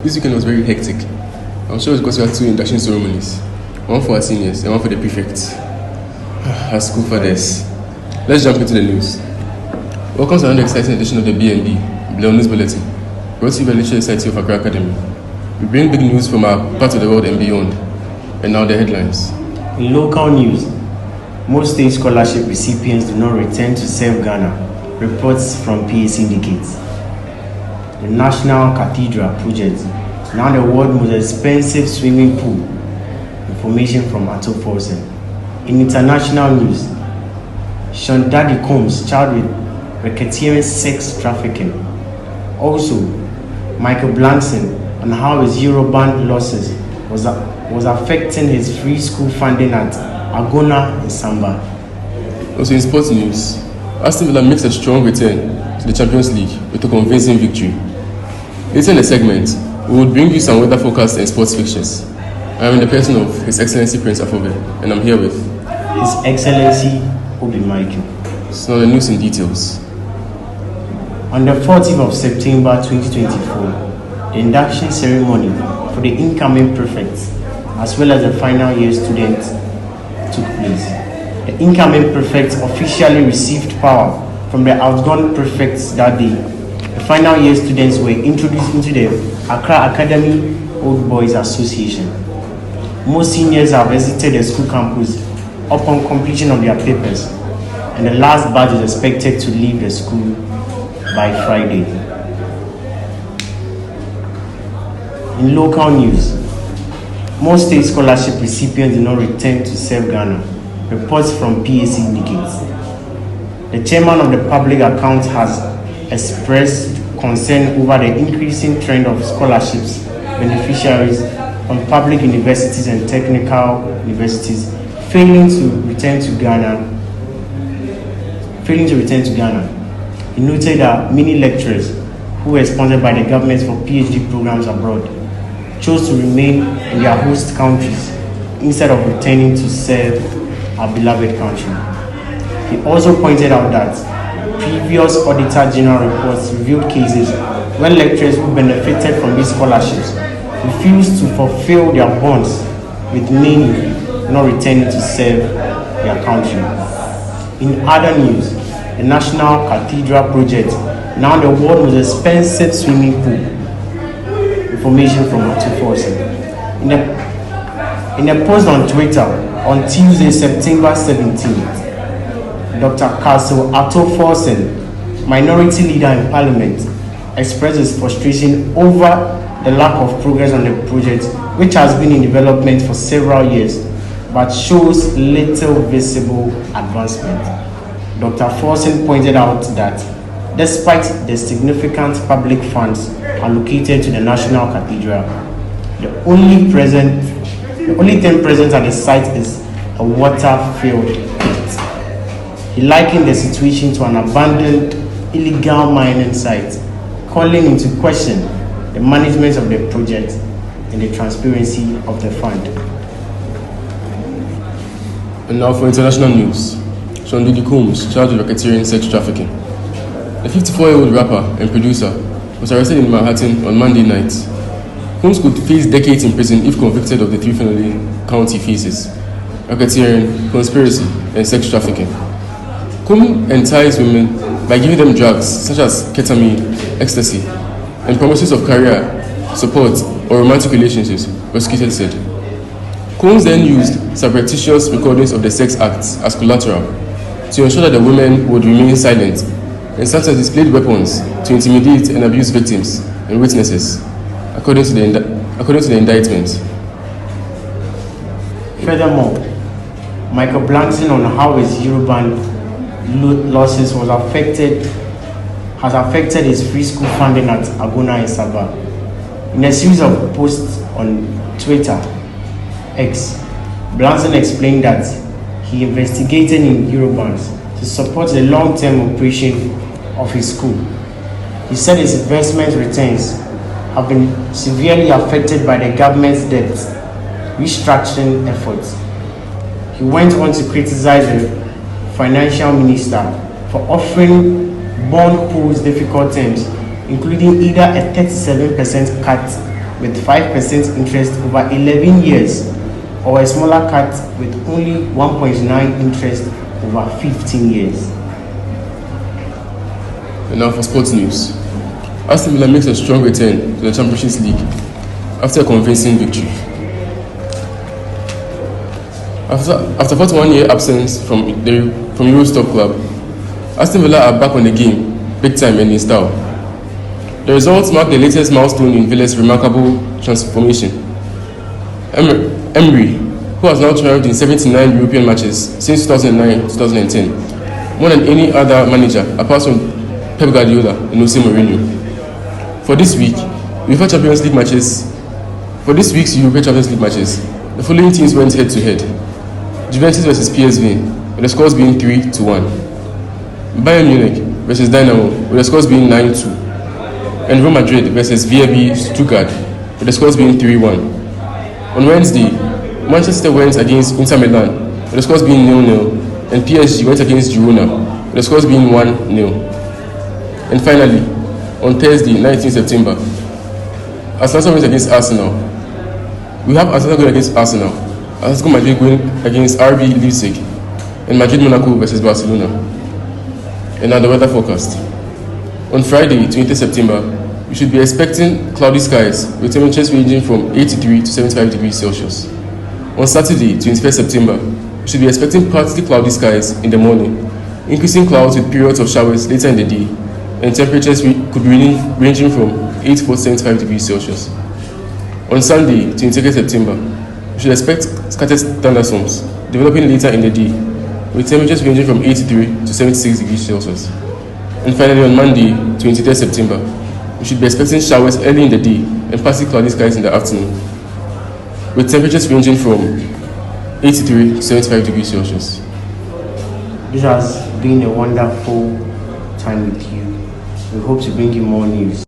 This weekend was very hectic. I'm sure it's because we had two induction ceremonies. One for our seniors and one for the prefects. Our school fathers. Let's jump into the news. Welcome to another exciting edition of the BNB, Bleoo News Bulletin, brought to you by the Leisure Society of Accra Academy. We bring big news from our part of the world and beyond. And now the headlines. In local news, most state scholarship recipients do not return to serve Ghana, reports from PAC indicates. The National Cathedral project, now the world's most expensive swimming pool. Information from Forsen. In international news, Sean Daddy Combs charged with racketeering sex trafficking. Also, Michael Blanson on how his Eurobond losses was affecting his free school funding at Agona in Samba. Also in sports news, Aston Villa makes a strong return to the Champions League with a convincing victory. Later in the segment, we will bring you some weather forecasts and sports fixtures. I am in the person of His Excellency Prince Afobe, and I'm here with His Excellency Obi Michael. So now the news in details. On the 14th of September 2024, the induction ceremony for the incoming prefects as well as the final year students took place. The incoming prefects officially received power from the outgone prefects that day. The final year students were introduced into the Accra Academy Old Boys Association. Most seniors have visited the school campus upon completion of their papers, and the last batch is expected to leave the school by Friday. In local news, most state scholarship recipients do not return to serve Ghana, reports from PAC indicates. The chairman of the public account has expressed concern over the increasing trend of scholarships beneficiaries from public universities and technical universities failing to return to Ghana. He noted that many lecturers who were sponsored by the government for PhD programs abroad chose to remain in their host countries instead of returning to serve our beloved country. He also pointed out that previous Auditor General reports revealed cases where lecturers who benefited from these scholarships refused to fulfill their bonds, with many not returning to serve their country. In other news, the National Cathedral project, now the world's most expensive swimming pool. Information from Forsen. In a post on Twitter on Tuesday, September 17th, Dr. Castle Forsen, minority leader in Parliament, expressed his frustration over the lack of progress on the project, which has been in development for several years, but shows little visible advancement. Dr. Forsen pointed out that despite the significant public funds allocated to the National Cathedral, the only thing present at the site is a water-filled pit. He likened the situation to an abandoned illegal mining site, calling into question the management of the project and the transparency of the fund. And now for international news. Sean Daddy Combs charged with racketeering sex trafficking. The 54-year-old rapper and producer was arrested in Manhattan on Monday night. Combs could face decades in prison if convicted of the three felony counts he faces: racketeering, conspiracy, and sex trafficking. Combs enticed women by giving them drugs such as ketamine, ecstasy, and promises of career, support, or romantic relationships, prosecutors said. Combs then used surreptitious recordings of the sex acts as collateral to ensure that the women would remain silent, and sometimes displayed weapons to intimidate and abuse victims and witnesses, according to the indictment. Furthermore, Michael Blanson on how his Eurobond losses has affected his free school funding at Agona in Saba. In a series of posts on Twitter, X, Blanson explained that he investigated in Eurobonds to support the long-term operation of his school. He said his investment returns have been severely affected by the government's debt restructuring efforts. He went on to criticize the financial minister for offering bond pools difficult terms, including either a 37% cut with 5% interest over 11 years, or a smaller cut with only 1.9 interest over 15 years. And now for sports news. Aston Villa makes a strong return to the Champions League after a convincing victory. After 41-year absence from Europe's top club, Aston Villa are back on the game, big time and in style. The results mark the latest milestone in Villa's remarkable transformation. Emery, who has now triumphed in 79 European matches since 2009-2010, more than any other manager apart from Pep Guardiola and Jose Mourinho. For this week's European Champions League matches, the following teams went head-to-head. Juventus versus PSV, with the scores being 3-1. Bayern Munich versus Dynamo, with the scores being 9-2. And Real Madrid versus VfB Stuttgart, with the scores being 3-1. On Wednesday, Manchester went against Inter Milan, with the scores being 0-0, and PSG went against Girona, with the scores being 1-0. And finally, on Thursday, 19 September, Atlanta went against Arsenal. We have Atlanta going against Arsenal, Atletico Madrid going against RB Leipzig, and Madrid Monaco versus Barcelona. And now the weather forecast. On Friday, 20 September, we should be expecting cloudy skies with temperatures ranging from 83 to 75 degrees Celsius. On Saturday, 21st September, we should be expecting partly cloudy skies in the morning, increasing clouds with periods of showers later in the day, and temperatures could be ranging from 84 to 75 degrees Celsius. On Sunday, 22nd September, we should expect scattered thunderstorms developing later in the day, with temperatures ranging from 83 to 76 degrees Celsius. And finally, on Monday, 23rd September, we should be expecting showers early in the day and partly cloudy skies in the afternoon, with temperatures ranging from 83 to 75 degrees Celsius. This has been a wonderful time with you. We hope to bring you more news.